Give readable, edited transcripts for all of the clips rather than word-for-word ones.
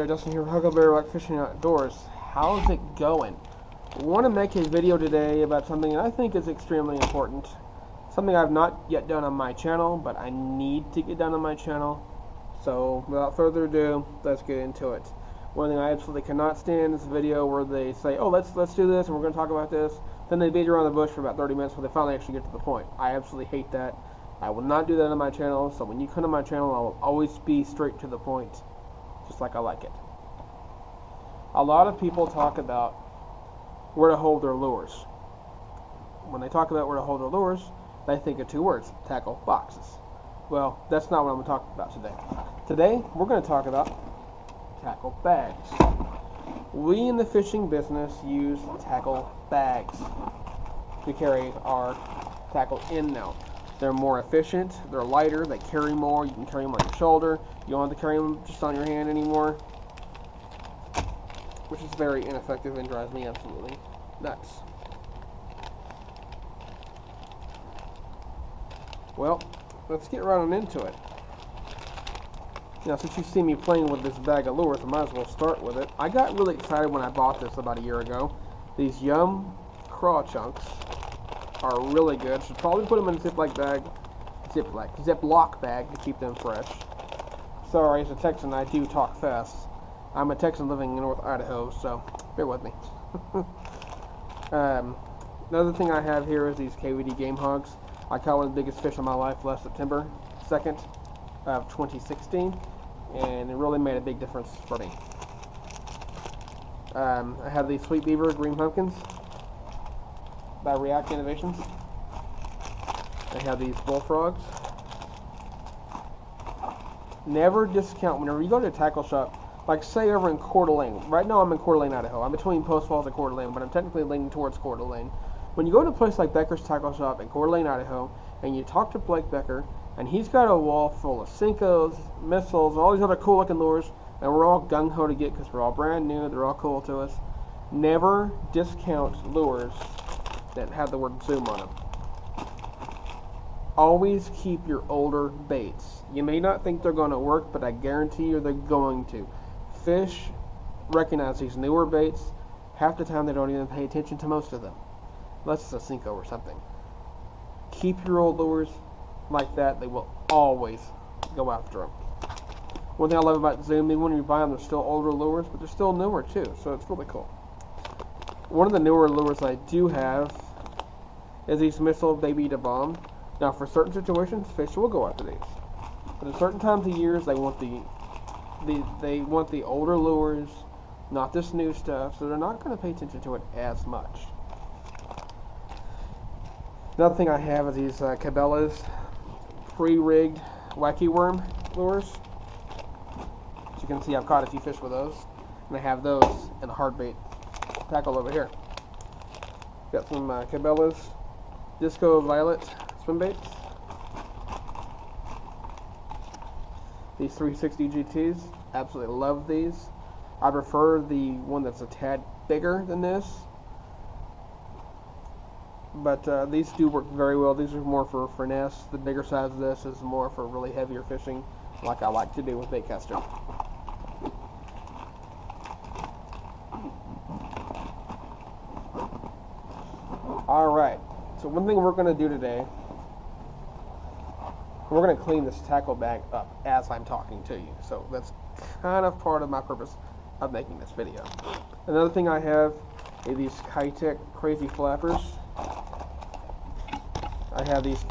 Justin here, Huckleberry Rock Fishing Outdoors. How's it going? I want to make a video today about something I think is extremely important. Something I've not yet done on my channel, but I need to get done on my channel. So, without further ado, let's get into it. One thing I absolutely cannot stand is a video where they say, oh, let's do this, and we're going to talk about this. Then they beat around the bush for about 30 minutes before they finally actually get to the point. I absolutely hate that. I will not do that on my channel, so when you come to my channel, I will always be straight to the point, just like I like it. A lot of people talk about where to hold their lures. When they talk about where to hold their lures, they think of two words: tackle boxes. Well, that's not what I'm going to talk about today. Today, we're going to talk about tackle bags. We in the fishing business use tackle bags to carry our tackle in now. They're more efficient, they're lighter, they carry more, you can carry them on your shoulder, you don't have to carry them just on your hand anymore, which is very ineffective and drives me absolutely nuts. Well, let's get right on into it. Now, since you see me playing with this bag of lures, I might as well start with it. I got really excited when I bought this about a year ago. These Yum Craw Chunks are really good. Should probably put them in a Ziploc bag to keep them fresh. Sorry, as a Texan, I do talk fast. I'm a Texan living in North Idaho, so bear with me. Another thing I have here is these Kvd Game Hogs. I caught one of the biggest fish of my life last September 2nd of 2016, and it really made a big difference for me. I have these Sweet Beaver Green Pumpkins by React Innovations. I have these bullfrogs. Never discount whenever you go to a tackle shop, like say over in Coeur d'Alene. Right now I'm in Coeur d'Alene, Idaho. I'm between Post Falls and Coeur d'Alene, but I'm technically leaning towards Coeur d'Alene. When you go to a place like Becker's Tackle Shop in Coeur d'Alene, Idaho, and you talk to Blake Becker, and he's got a wall full of Senkos, missiles, and all these other cool looking lures, and we're all gung-ho to get because we're all brand new, they're all cool to us. Never discount lures that have the word zoom on them. Always keep your older baits. You may not think they're going to work, but I guarantee you they're going to. Fish recognize these newer baits. Half the time they don't even pay attention to most of them, unless it's a Senko or something. Keep your old lures like that. They will always go after them. One thing I love about Zoom, even when you buy them, they're still older lures, but they're still newer too, so it's really cool. One of the newer lures I do have is these Missile Baby Da Bomb. Now, for certain situations, fish will go after these, but at certain times of years, they want the older lures, not this new stuff, so they're not going to pay attention to it as much. Another thing I have is these Cabela's pre-rigged wacky worm lures. As you can see, I've caught a few fish with those, and I have those in a hard bait tackle over here. Got some Cabela's Disco Violet Swimbaits. These 360 GTs, absolutely love these. I prefer the one that's a tad bigger than this, but these do work very well. These are more for finesse. The bigger size of this is more for really heavier fishing, like I like to do with baitcaster. Alright, so one thing we're going to do today, we're going to clean this tackle bag up as I'm talking to you. So that's kind of part of my purpose of making this video. Another thing I have is these Kitech Crazy Flappers. I have these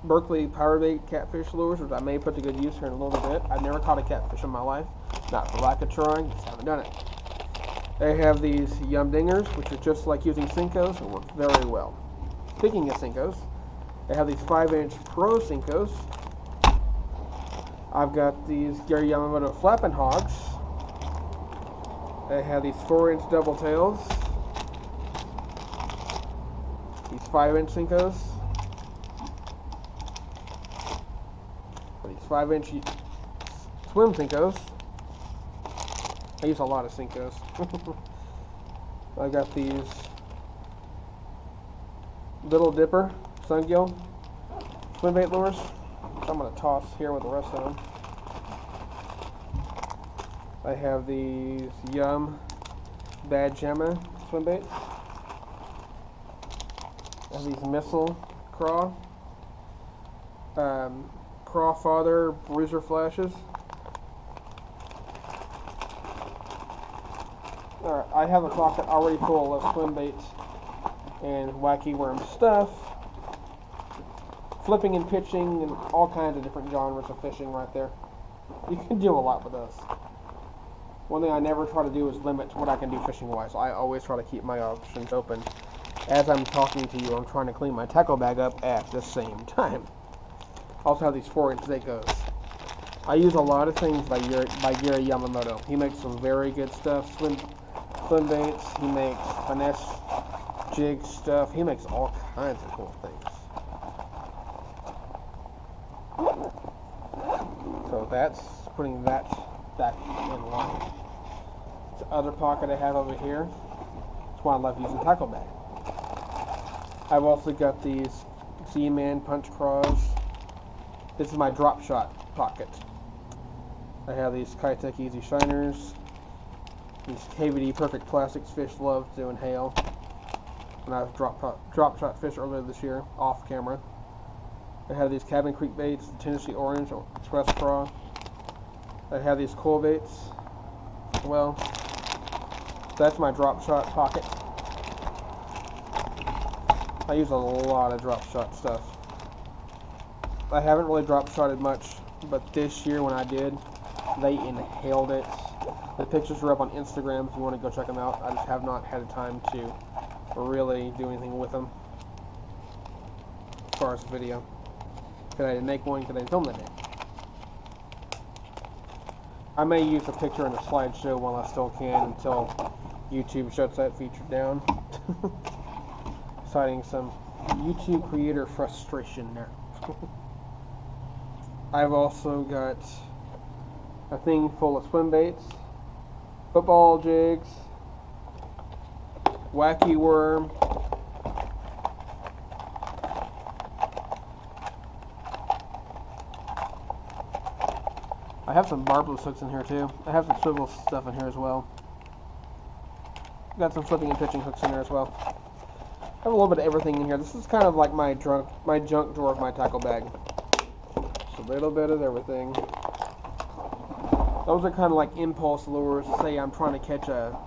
Berkeley Powerbait catfish lures, which I may put to good use here in a little bit. I've never caught a catfish in my life, not for lack of trying, just haven't done it. I have these Yum Dingers, which are just like using Senkos and work very well. Speaking of Senkos, I have these 5-inch Pro Senkos. I've got these Gary Yamamoto Flappin' Hogs. I have these 4-inch double tails. These 5-inch Senkos. These 5-inch swim Senkos. I use a lot of Senkos. I got these Little Dipper Sungill swim bait lures, which I'm going to toss here with the rest of them. I have these Yum Bad Jamma swim baits. I have these Missile Craw. Craw Father Bruiser Flashes. Alright, I have a pocket already full of swim baits and wacky worm stuff. Flipping and pitching and all kinds of different genres of fishing right there. You can do a lot with those. One thing I never try to do is limit what I can do fishing wise. I always try to keep my options open. As I'm talking to you, I'm trying to clean my tackle bag up at the same time. I also have these 4-inch Zakos. I use a lot of things by Gary Yamamoto. He makes some very good stuff. Swim baits. He makes finesse jig stuff. He makes all kinds of cool things. So that's putting that back in line. The other pocket I have over here is one I love using tackle bag. I've also got these Z-Man punch craws. This is my drop shot pocket. I have these Kitech Easy Shiners. These KVD Perfect Plastics fish love to inhale. And I've drop shot fish earlier this year, off camera. I have these Cabin Creek baits, the Tennessee Orange Express Craw. I have these cool baits. Well, that's my drop shot pocket. I use a lot of drop shot stuff. I haven't really drop shotted much, but this year when I did, they inhaled it. The pictures are up on Instagram if you want to go check them out. I just have not had time to really do anything with them as far as the video. Because I didn't make one, because I didn't film that day. I may use a picture in the slideshow while I still can until YouTube shuts that feature down. Citing some YouTube creator frustration there. I've also got a thing full of swim baits, football jigs, wacky worm, I have some barbless hooks in here too. I have some swivel stuff in here as well. Got some flipping and pitching hooks in there as well. I have a little bit of everything in here. This is kind of like my junk drawer of my tackle bag. Just a little bit of everything. Those are kind of like impulse lures. Say I'm trying to catch a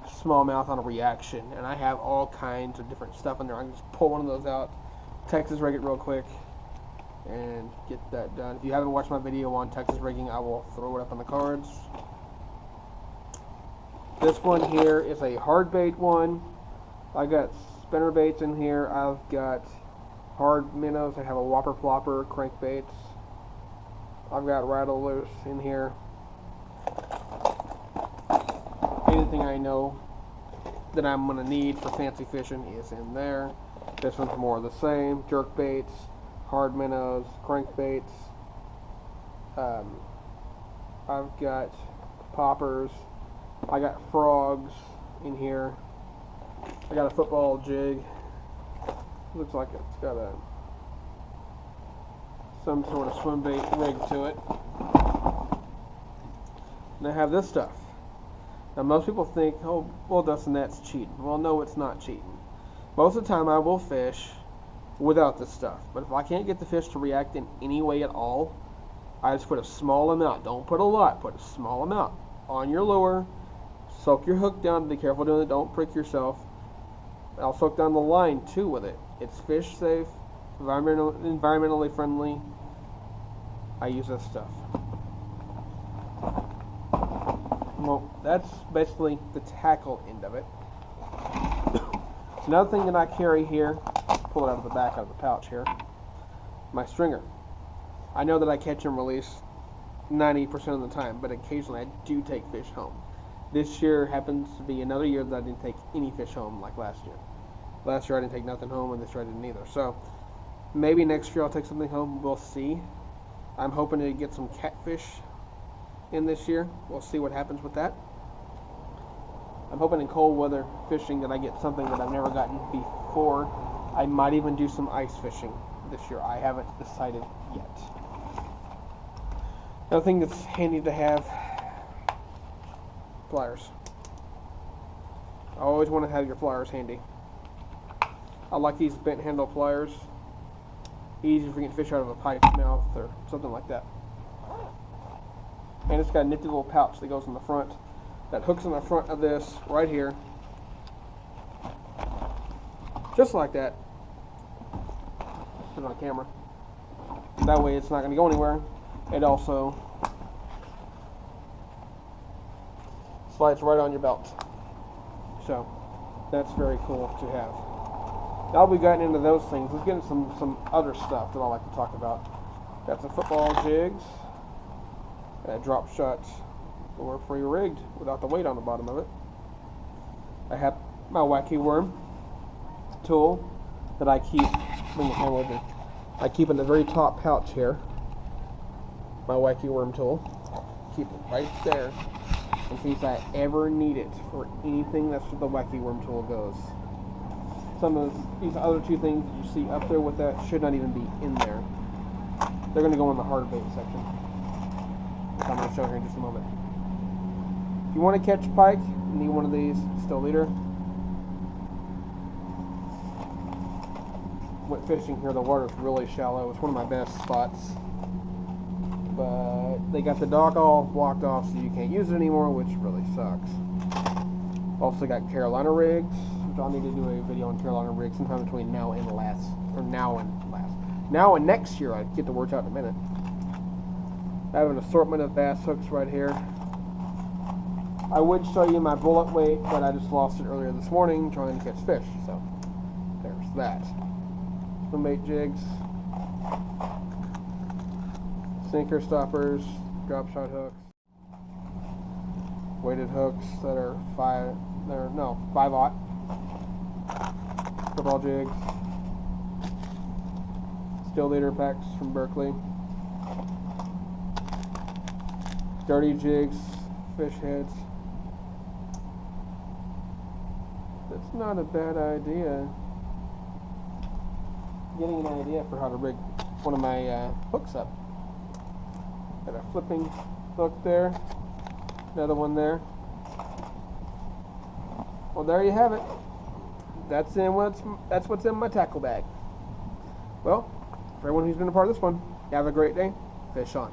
smallmouth on a reaction, and I have all kinds of different stuff in there. I can just pull one of those out, Texas rig it real quick, and get that done. If you haven't watched my video on Texas rigging, I will throw it up on the cards. This one here is a hard bait one. I got spinner baits in here. I've got hard minnows. I have a whopper flopper, crankbaits. I've got rattle loose in here. Anything I know that I'm going to need for fancy fishing is in there. This one's more of the same. Jerk baits, hard minnows, crankbaits. I've got poppers. I got frogs in here. I got a football jig. Looks like it's got some sort of swim bait rig to it. And I have this stuff. Now most people think, oh, well, Dustin, that's cheating. Well, no, it's not cheating. Most of the time I will fish without this stuff. But if I can't get the fish to react in any way at all, I just put a small amount. Don't put a lot. Put a small amount on your lure. Soak your hook down. Be careful doing it. Don't prick yourself. I'll soak down the line too with it. It's fish safe, environmentally friendly. I use this stuff. Well, that's basically the tackle end of it. Another thing that I carry here, pull it out of the back of the pouch here, my stringer. I know that I catch and release 90% of the time, but occasionally I do take fish home. This year happens to be another year that I didn't take any fish home like last year. Last year I didn't take nothing home, and this year I didn't either. So maybe next year I'll take something home. We'll see. I'm hoping to get some catfish in this year. We'll see what happens with that. I'm hoping in cold weather fishing that I get something that I've never gotten before. I might even do some ice fishing this year. I haven't decided yet. Another thing that's handy to have pliers. I always want to have your pliers handy. I like these bent handle pliers. Easy for getting fish out of a pipe's mouth or something like that. And it's got a nifty little pouch that goes in the front, that hooks in the front of this right here. Just like that. Put it on camera. That way it's not going to go anywhere. It also slides right on your belt. So that's very cool to have. Now we've gotten into those things, let's get into some other stuff that I like to talk about. Got some football jigs, a drop shot or pre-rigged without the weight on the bottom of it. I have my wacky worm tool that I keep, bring the camera over, I keep in the very top pouch here. My wacky worm tool, keep it right there in case I ever need it for anything. That's where the wacky worm tool goes. Some of these other two things that you see up there with that should not even be in there. They're going to go in the hard bait section, which I'm going to show here in just a moment. If you want to catch pike, you need one of these still leader. Went fishing here, the water's really shallow. It's one of my best spots. But they got the dock all blocked off so you can't use it anymore, which really sucks. Also got Carolina rigs, which I'll need to do a video on Carolina rigs sometime between now and now and next year. I get the words out in a minute. I have an assortment of bass hooks right here. I would show you my bullet weight, but I just lost it earlier this morning trying to catch fish, so there's that. Swimbait jigs, sinker stoppers, drop shot hooks, weighted hooks that are 5/0 football jigs, still leader packs from Berkeley, dirty jigs, fish heads. That's not a bad idea. Getting an idea for how to rig one of my hooks up. Got a flipping hook there, another one there. Well, there you have it. That's what's in my tackle bag. Well, for everyone who's been a part of this one, have a great day. Fish on.